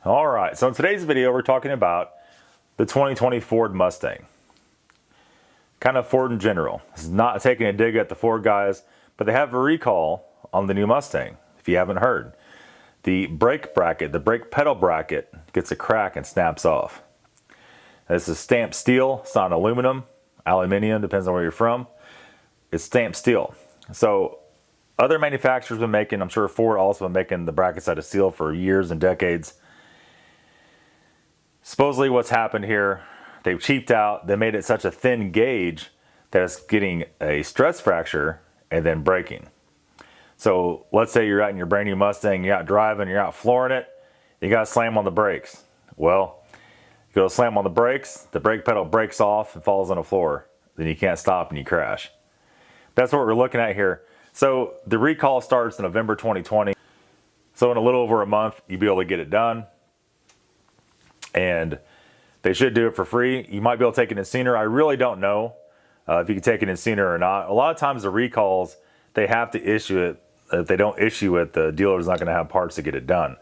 All right, so in today's video, we're talking about the 2020 Ford Mustang. Kind of Ford in general. This is not taking a dig at the Ford guys, but they have a recall on the new Mustang, if you haven't heard. The brake bracket, the brake pedal bracket, gets a crack and snaps off. This is stamped steel. It's not aluminum, depends on where you're from. It's stamped steel. So other manufacturers have been making, I'm sure Ford also been making the brackets out of steel for years and decades. Supposedly what's happened here, they've cheaped out. They made it such a thin gauge that it's getting a stress fracture and then breaking. So let's say you're out in your brand new Mustang, you're out driving, you're out flooring it, you got to slam on the brakes. Well, you go to slam on the brakes, the brake pedal breaks off and falls on the floor. Then you can't stop and you crash. That's what we're looking at here. So the recall starts in November 2020. So in a little over a month, you'll be able to get it done. And they should do it for free. You might be able to take it in sooner. I really don't know if you can take it in sooner or not. A lot of times the recalls, they have to issue it. If they don't issue it, the dealer's not going to have parts to get it done.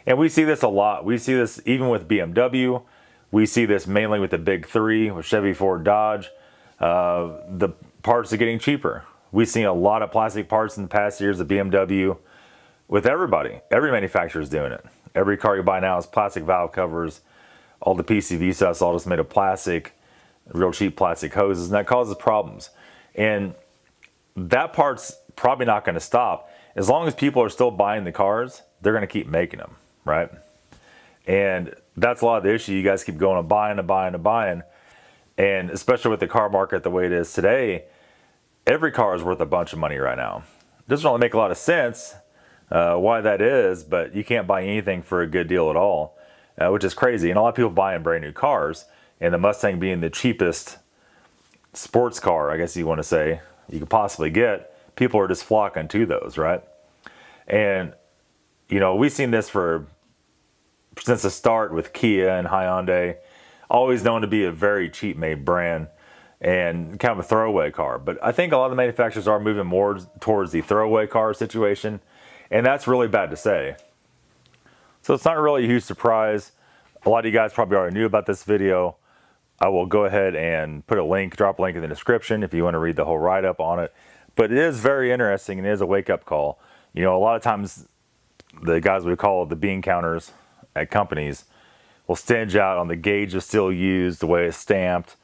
And we see this a lot. We see this even with BMW. We see this mainly with the big three, with Chevy, Ford, Dodge. The parts are getting cheaper. We've seen a lot of plastic parts in the past years of BMW. With everybody, every manufacturer is doing it. Every car you buy now is plastic valve covers. All the PCV stuff's all just made of plastic, real cheap plastic hoses, and that causes problems. And that part's probably not going to stop. As long as people are still buying the cars, they're going to keep making them, right? And that's a lot of the issue. You guys keep going and buying and buying and buying. And especially with the car market the way it is today, every car is worth a bunch of money right now. It doesn't really make a lot of sense why that is, but you can't buy anything for a good deal at all. Which is crazy. And a lot of people buying brand new cars, and the Mustang being the cheapest sports car, I guess you want to say, you could possibly get, people are just flocking to those, right? And, you know, we've seen this since the start with Kia and Hyundai, always known to be a very cheap made brand and kind of a throwaway car. But I think a lot of the manufacturers are moving more towards the throwaway car situation, and that's really bad to say. So it's not really a huge surprise. A lot of you guys probably already knew about this video. I will go ahead and put a link, drop a link in the description if you want to read the whole write-up on it. But it is very interesting and it is a wake-up call. You know, a lot of times the guys we call the bean counters at companies will stinge out on the gauge is still used, the way it's stamped,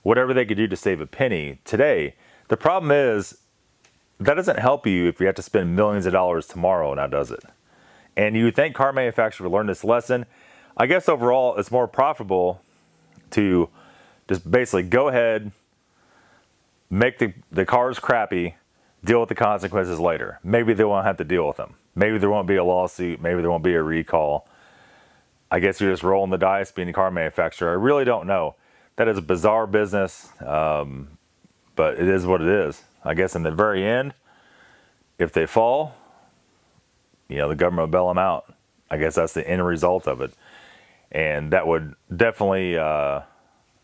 whatever they could do to save a penny today. The problem is that doesn't help you if you have to spend millions of dollars tomorrow, now does it? And you would think car manufacturers would learn this lesson. I guess overall it's more profitable to just basically go ahead, make the cars crappy, deal with the consequences later. Maybe they won't have to deal with them. Maybe there won't be a lawsuit. Maybe there won't be a recall. I guess you're just rolling the dice being a car manufacturer. I really don't know. That is a bizarre business, but it is what it is. I guess in the very end, if they fall, you know, the government will bail them out. I guess that's the end result of it. And that would definitely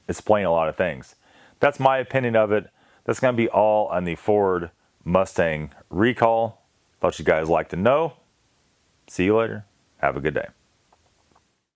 explain a lot of things. That's my opinion of it. That's going to be all on the Ford Mustang recall. Thought you guys liked to know. See you later. Have a good day.